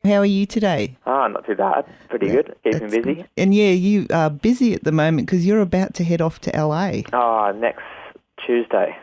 How are you today? Not too bad. Pretty good. Keeping busy. Good. And yeah, you are busy at the moment because you're about to head off to LA. Next Tuesday.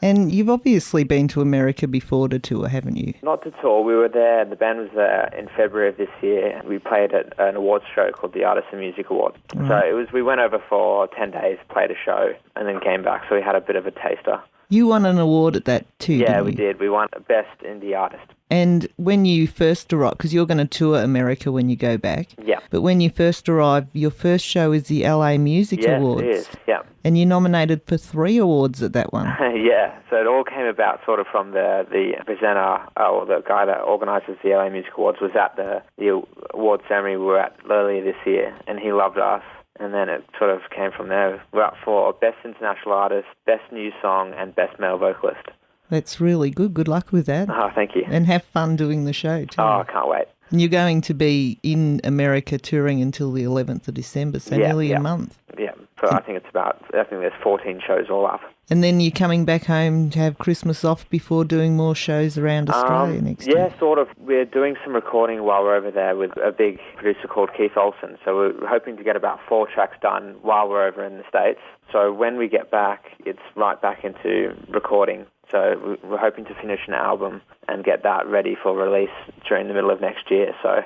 And you've obviously been to America before to tour, haven't you? Not to tour. We were there. The band was there in February of this year. We played at an awards show called the Artists and Music Awards. Right. So we went over for 10 days, played a show, and then came back. So we had a bit of a taster. You won an award at that too, Yeah, didn't we you? did. We won Best Indie Artist. And when you first arrived, because you're going to tour America when you go back. Yeah. But when you first arrived, your first show is the LA Music Awards. Yes, it is. Yeah. And you're nominated for 3 awards at that one. Yeah. So it all came about sort of from the presenter, or the guy that organises the LA Music Awards was at the award ceremony we were at earlier this year, and he loved us. And then it sort of came from there. We're up for Best International Artist, Best New Song, and Best Male Vocalist. That's really good. Good luck with that. Oh, thank you. And have fun doing the show too. Oh, I can't wait. And you're going to be in America touring until the 11th of December, so nearly a month. Yeah, so I think there's 14 shows all up. And then you're coming back home to have Christmas off before doing more shows around Australia next year? Yeah, sort of. We're doing some recording while we're over there with a big producer called Keith Olsen. So we're hoping to get about 4 tracks done while we're over in the States. So when we get back, it's right back into recording. So we're hoping to finish an album and get that ready for release during the middle of next year. So,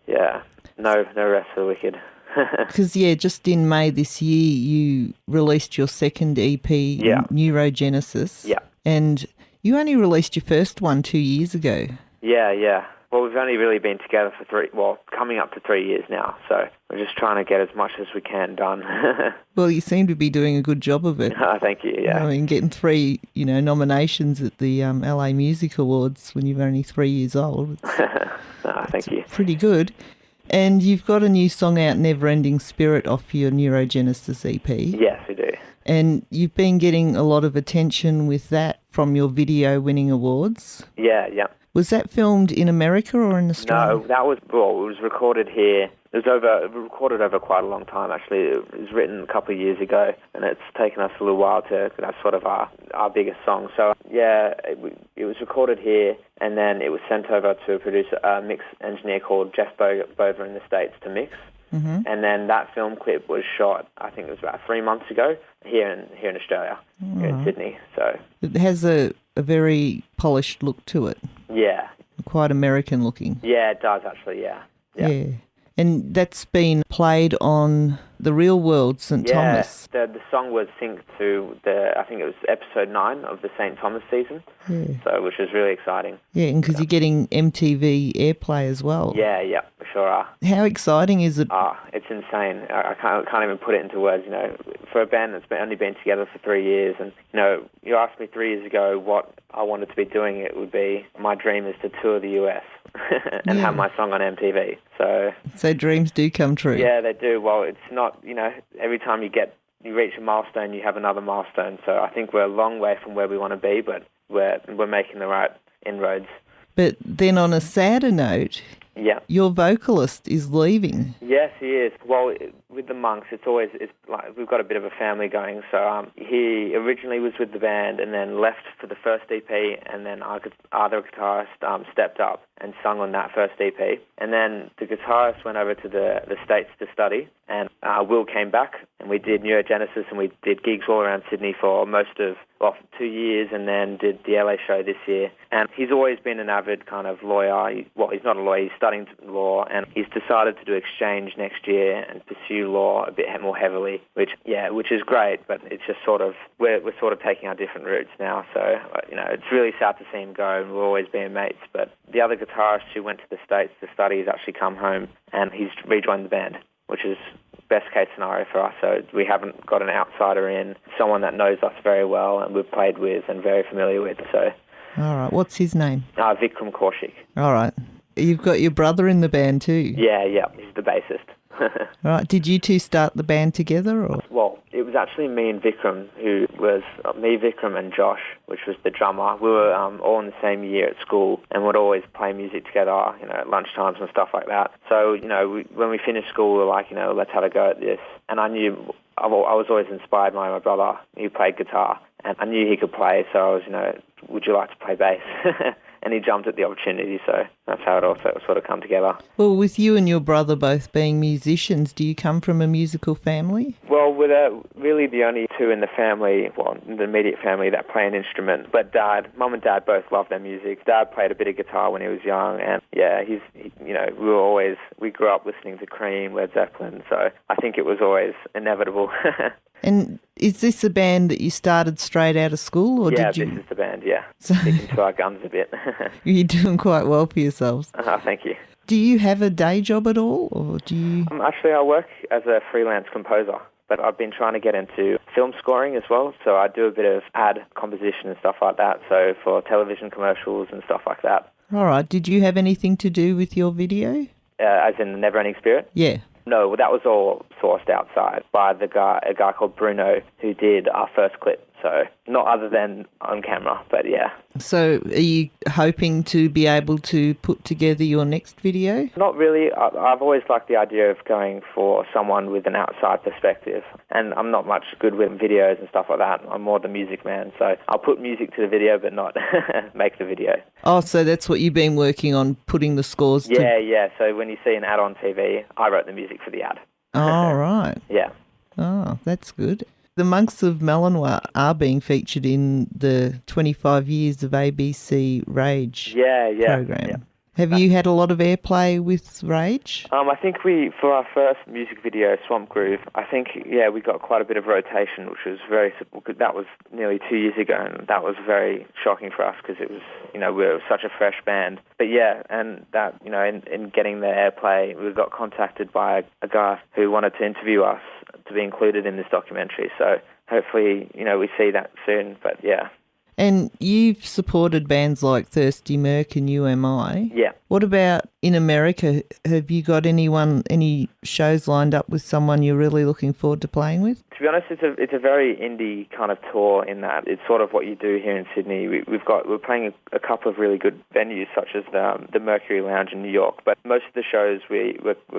yeah, no rest for the wicked. Because, just in May this year, you released your second EP, Neurogenesis. Yeah. And you only released your first one 2 years ago. Yeah. Well, we've only really been together for coming up to 3 years now. So we're just trying to get as much as we can done. Well, you seem to be doing a good job of it. Thank you, yeah. I mean, getting 3, nominations at the LA Music Awards when you're only 3 years old. Thank you. Pretty good. And you've got a new song out, Never Ending Spirit, off your Neurogenesis EP. Yes, we do. And you've been getting a lot of attention with that from your video winning awards. Yeah. Was that filmed in America or in Australia? No, it was recorded here. It was recorded over quite a long time, actually. It was written a couple of years ago, and it's taken us a little while that's sort of our biggest song. So, yeah, it was recorded here, and then it was sent over to a mix engineer called Jeff Bover in the States to mix. Mm-hmm. And then that film clip was shot, I think it was about 3 months ago, here in Australia, here in Sydney. So it has a very polished look to it. Yeah. Quite American looking. Yeah, it does actually, yeah. And that's been played on The Real World, St. Thomas. Yeah, the song was synced to I think it was episode 9 of the St. Thomas season, which was really exciting. Yeah, and because you're getting MTV airplay as well. Yeah, we sure are. How exciting is it? It's insane. I can't even put it into words, for a band that's only been together for 3 years, and, you asked me 3 years ago what I wanted to be doing, it would be, my dream is to tour the US and have my song on MTV. So dreams do come true. Yeah, they do. Well, it's not, every time you reach a milestone, you have another milestone. So I think we're a long way from where we want to be, but we're making the right inroads. But then on a sadder note, your vocalist is leaving. Yes, he is. Well, with the Monks, it's like we've got a bit of a family going. So he originally was with the band and then left for the first EP, and then our other guitarist stepped up and sung on that first EP. And then the guitarist went over to the States to study, and Will came back, and we did Neurogenesis, and we did gigs all around Sydney for most of 2 years, and then did the LA show this year. And he's always been an avid kind of lawyer. He's not a lawyer, he's studying law, and he's decided to do exchange next year and pursue law a bit more heavily, which is great, but it's just sort of, we're sort of taking our different routes now. So, it's really sad to see him go, and we'll always be mates. But the other guitarist who went to the States to study has actually come home, and he's rejoined the band, which is best case scenario for us. So we haven't got an outsider in, someone that knows us very well and we've played with and very familiar with. So, all right, what's his name? Vikram. All right, you've got your brother in the band too. Yeah, he's the bassist. All right, did you two start the band together, or? Well, it was actually me and Vikram, Vikram and Josh, which was the drummer. We were all in the same year at school and would always play music together, at lunchtimes and stuff like that. So, when we finished school, we were like, let's have a go at this. And I knew I was always inspired by my brother. He played guitar, and I knew he could play, so I was, would you like to play bass? and he jumped at the opportunity, so that's how it all sort of come together. Well, with you and your brother both being musicians, do you come from a musical family? Well, we're really the only two in the family, in the immediate family, that play an instrument. But Mum and Dad both love their music. Dad played a bit of guitar when he was young, and yeah, we grew up listening to Cream, Led Zeppelin, so I think it was always inevitable. And is this a band that you started straight out of school? Or yeah, did you... this is the band, yeah. Sticking to our guns a bit. You're doing quite well for yourselves. Thank you. Do you have a day job at all, or do you... Actually, I work as a freelance composer, but I've been trying to get into film scoring as well, so I do a bit of ad composition and stuff like that, so for television commercials and stuff like that. All right. Did you have anything to do with your video? As in the Never Ending Spirit? Yeah. No, well, that was all sourced outside by a guy called Bruno who did our first clip. So not other than on camera, but yeah. So are you hoping to be able to put together your next video? Not really. I've always liked the idea of going for someone with an outside perspective. And I'm not much good with videos and stuff like that. I'm more the music man. So I'll put music to the video but not make the video. Oh, so that's what you've been working on, putting the scores to... Yeah. So when you see an ad on TV, I wrote the music for the ad. Oh, right. Yeah. Oh, that's good. The Monks of Mellonwah are being featured in the 25 Years of ABC Rage program. Yeah. Have you had a lot of airplay with Rage? I think for our first music video, Swamp Groove, I think, we got quite a bit of rotation, which was that was nearly 2 years ago, and that was very shocking for us because it was, we were such a fresh band. But yeah, and that, in getting the airplay, we got contacted by a guy who wanted to interview us to be included in this documentary. So hopefully, we see that soon, but yeah. And you've supported bands like Thirsty Merc and UMI. Yeah. What about in America? Have you got any shows lined up with someone you're really looking forward to playing with? To be honest, it's a very indie kind of tour in that it's sort of what you do here in Sydney. We're playing a couple of really good venues such as the Mercury Lounge in New York, but most of the shows we're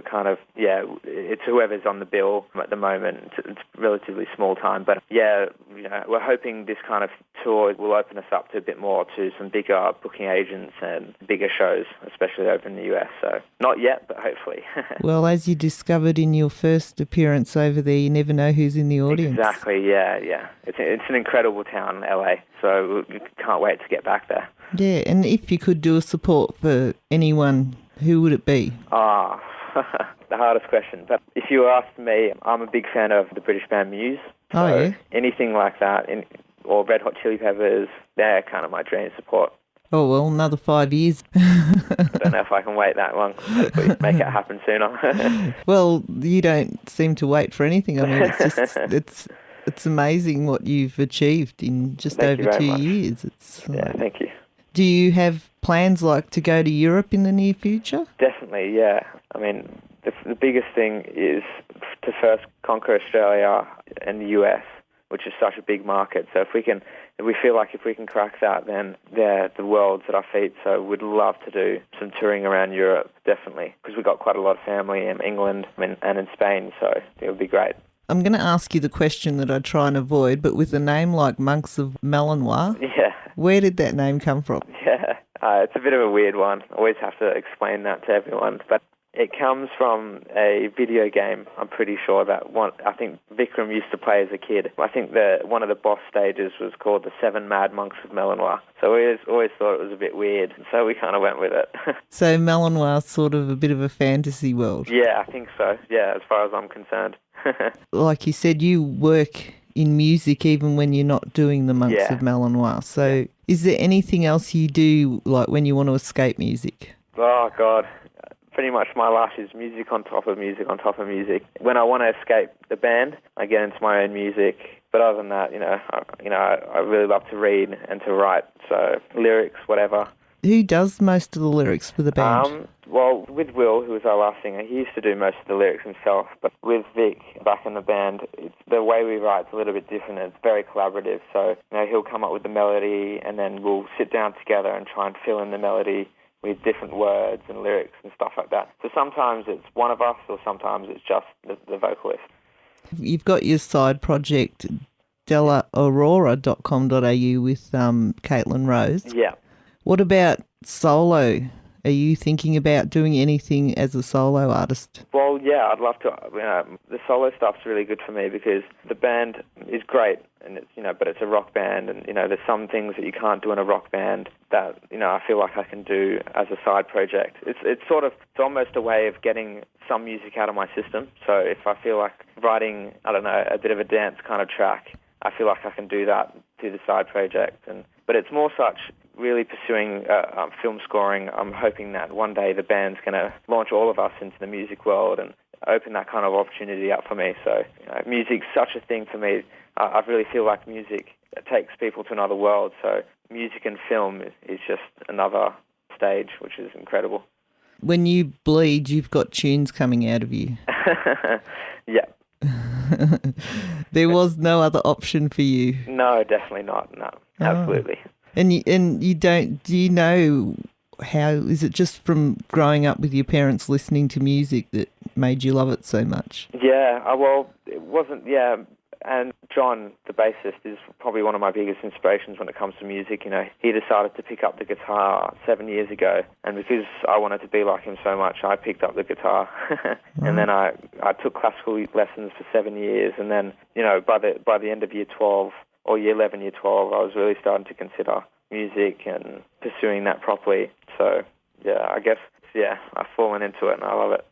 kind of, it's whoever's on the bill at the moment. It's relatively small time, but we're hoping this kind of tour will open us up to a bit more to some bigger booking agents and bigger shows, especially over in the US. So not yet, but hopefully. Well, as you discovered in your first appearance over there, you never know who's in the audience. Exactly, yeah. It's an incredible town, LA, so we can't wait to get back there. Yeah, and if you could do a support for anyone, who would it be? The hardest question. But if you asked me, I'm a big fan of the British band Muse. So yeah? Anything like that, or Red Hot Chili Peppers, they're kind of my dream support. Oh, well, another 5 years. I don't know if I can wait that long. Hopefully make it happen sooner. Well, you don't seem to wait for anything. I mean, it's just, it's amazing what you've achieved in just over 2 years. Thank you. Do you have plans to go to Europe in the near future? Definitely, yeah. I mean, the biggest thing is to first conquer Australia and the US, which is such a big market. So if we feel like if we can crack that, then the world's at our feet. So we'd love to do some touring around Europe, definitely, because we've got quite a lot of family in England and in Spain, so it would be great. I'm going to ask you the question that I try and avoid, but with a name like Monks of Mellonwah, where did that name come from? Yeah, it's a bit of a weird one. I always have to explain that to everyone, but it comes from a video game. I'm pretty sure I think Vikram used to play as a kid. I think one of the boss stages was called the 7 Mad Monks of Mellonwah. So we always thought it was a bit weird, so we kind of went with it. So Mellonwah's sort of a bit of a fantasy world? Yeah, I think so. Yeah, as far as I'm concerned. Like you said, you work in music even when you're not doing the Monks of Mellonwah. So is there anything else you do when you want to escape music? Oh, God. Pretty much my life is music on top of music on top of music. When I want to escape the band, I get into my own music. But other than that, I really love to read and to write. So lyrics, whatever. Who does most of the lyrics for the band? Well, with Will, who was our last singer, he used to do most of the lyrics himself. But with Vic back in the band, the way we write is a little bit different. It's very collaborative. So he'll come up with the melody, and then we'll sit down together and try and fill in the melody with different words and lyrics and stuff like that. So sometimes it's one of us, or sometimes it's just the vocalist. You've got your side project, dellaaurora.com.au with Caitlin Rose. Yeah. What about solo? Are you thinking about doing anything as a solo artist? Well, yeah, I'd love to. The solo stuff's really good for me because the band is great, and it's but it's a rock band, and there's some things that you can't do in a rock band that I feel like I can do as a side project. It's almost a way of getting some music out of my system. So if I feel like writing, I don't know, a bit of a dance kind of track, I feel like I can do that through the side project. But it's more such really pursuing film scoring. I'm hoping that one day the band's going to launch all of us into the music world and open that kind of opportunity up for me. So music's such a thing for me. I really feel like music takes people to another world. So music and film is just another stage, which is incredible. When you bleed, you've got tunes coming out of you. Yeah. There was no other option for you. No, definitely not. No, absolutely. And you don't, do you know how, is it just from growing up with your parents listening to music that made you love it so much? Yeah, well, it wasn't, and John, the bassist, is probably one of my biggest inspirations when it comes to music. He decided to pick up the guitar 7 years ago, and because I wanted to be like him so much, I picked up the guitar. And then I took classical lessons for 7 years, and then, by the end of year 12, or year 11, year 12, I was really starting to consider music and pursuing that properly. So, I guess, I've fallen into it and I love it.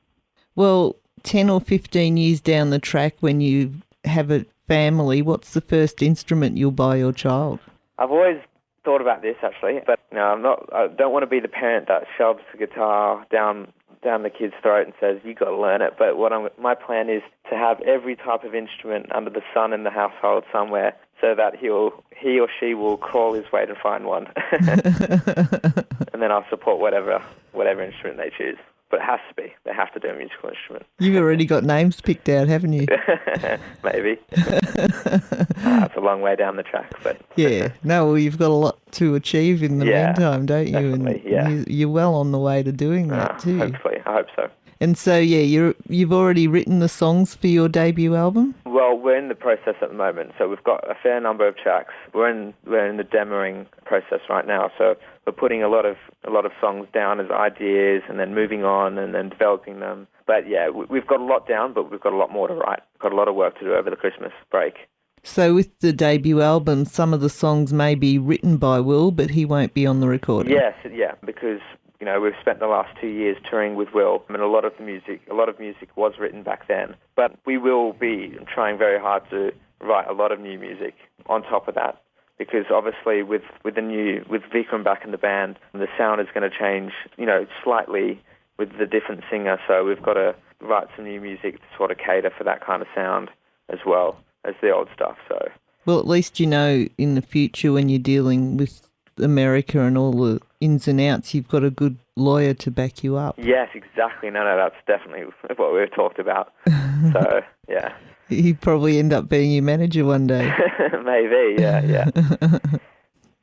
Well, 10 or 15 years down the track when you have a family, what's the first instrument you'll buy your child? I've always thought about this, actually, but I don't want to be the parent that shoves the guitar down the kid's throat and says, you got to learn it. But my plan is to have every type of instrument under the sun in the household somewhere so that he or she will crawl his way to find one. And then I'll support whatever instrument they choose. But it has to be. They have to do a musical instrument. You've already got names picked out, haven't you? Maybe. It's a long way down the track, but... Yeah. No, well, you've got a lot to achieve in the meantime, don't you? Definitely, and you're well on the way to doing that too. Hopefully. I hope so. And so, you've already written the songs for your debut album? Well, we're in the process at the moment, so we've got a fair number of tracks. We're in the demoing process right now, so we're putting a lot of songs down as ideas and then moving on and then developing them. But we've got a lot down, but we've got a lot more to write. We've got a lot of work to do over the Christmas break. So with the debut album, some of the songs may be written by Will, but he won't be on the recording. Yes, because we've spent the last 2 years touring with Will, and a lot of music was written back then. But we will be trying very hard to write a lot of new music on top of that, because obviously with Vikram back in the band, the sound is going to change, slightly with the different singer. So we've got to write some new music to sort of cater for that kind of sound as well as the old stuff. So, well, at least in the future when you're dealing with America and all the ins and outs, you've got a good lawyer to back you up. Yes, exactly. No, that's definitely what we've talked about. So, yeah. He'd probably end up being your manager one day. Maybe, yeah.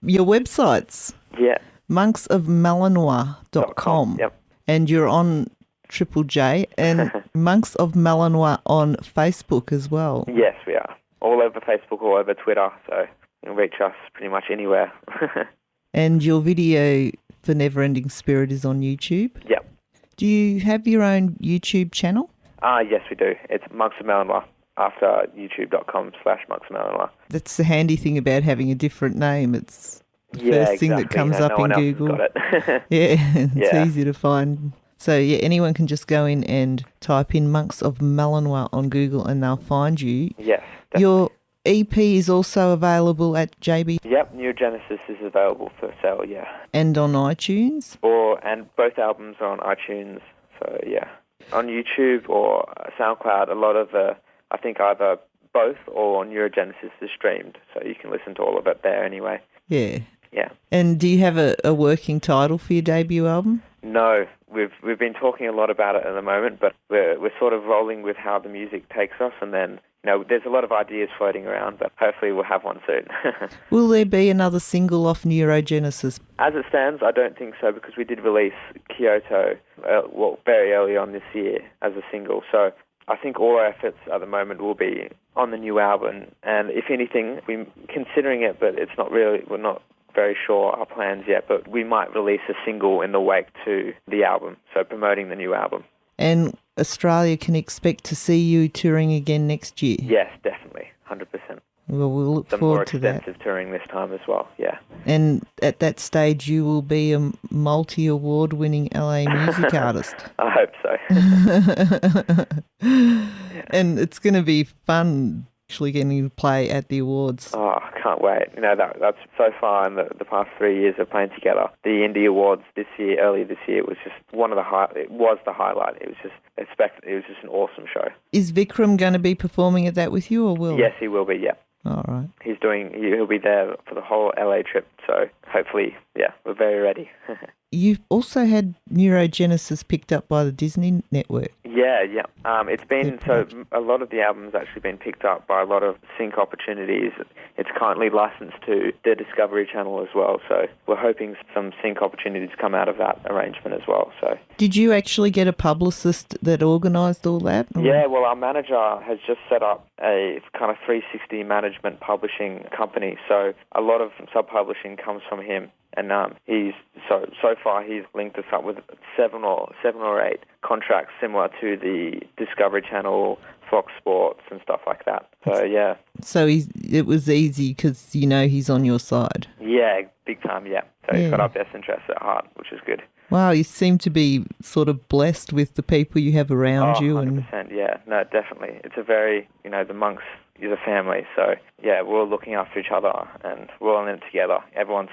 Your websites? Yeah. monksofmellonwah.com. Yep. And you're on Triple J and Monks of Mellonwah on Facebook as well. Yes, we are. All over Facebook, all over Twitter, so you can reach us pretty much anywhere. And your video for Never-Ending Spirit is on YouTube? Yep. Do you have your own YouTube channel? Yes, we do. It's Monks of Mellonwah, after youtube.com/Monks of Mellonwah. That's the handy thing about having a different name. It's the first thing that comes up in Google. Got it. It's easy to find. So, anyone can just go in and type in Monks of Mellonwah on Google and they'll find you. Yes, definitely. Your EP is also available at JB? Yep, Neurogenesis is available for sale, yeah. And on iTunes? And both albums are on iTunes, so yeah. On YouTube or SoundCloud, a lot of I think either both or Neurogenesis is streamed, so you can listen to all of it there anyway. Yeah. Yeah. And do you have a working title for your debut album? No, we've been talking a lot about it at the moment, but we're sort of rolling with how the music takes us, and then there's a lot of ideas floating around, but hopefully we'll have one soon. Will there be another single off Neurogenesis? As it stands, I don't think so, because we did release Kyoto very early on this year as a single. So I think all our efforts at the moment will be on the new album, and if anything, we're considering it, but it's not really, we're not very sure our plans yet, but we might release a single in the wake to the album, so promoting the new album. And Australia can expect to see you touring again next year? Yes, definitely, 100%. Well, we'll look forward to that. Some more extensive touring this time as well, yeah. And at that stage, you will be a multi-award-winning LA music artist. I hope so. And it's going to be fun actually getting to play at the awards. Oh, I can't wait. That's so far in the past 3 years of playing together. The Indie Awards earlier this year, was just it was the highlight. It was just an awesome show. Is Vikram going to be performing at that with you, or will? Yes, he will be, yeah. All right. He'll be there for the whole LA trip, so hopefully, yeah, we're very ready. You've also had Neurogenesis picked up by the Disney network. Yeah. It's been, so a lot of the albums actually been picked up by a lot of sync opportunities. It's currently licensed to the Discovery Channel as well, so we're hoping some sync opportunities come out of that arrangement as well. So, did you actually get a publicist that organised all that? Or? Yeah, well, our manager has just set up a kind of 360 management publishing company, so a lot of subpublishing comes from him. And he's so far he's linked us up with seven or eight contracts similar to the Discovery Channel, Fox Sports, and stuff like that. So yeah. So it was easy because he's on your side. Yeah, big time. Yeah. So he's got our best interests at heart, which is good. Wow, you seem to be sort of blessed with the people you have around you. 100%, yeah. No, definitely. It's a very, the Monks is a family, so yeah, we're all looking after each other and we're all in it together. Everyone's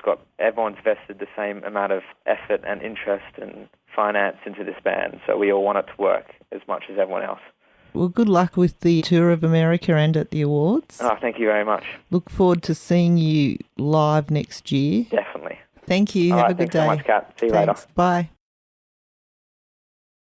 vested the same amount of effort and interest and finance into this band, so we all want it to work as much as everyone else. Well, good luck with the tour of America and at the awards. Oh, thank you very much. Look forward to seeing you live next year. Definitely. Thank you. Have a good day. Thanks so much, Kat. See you later. Bye.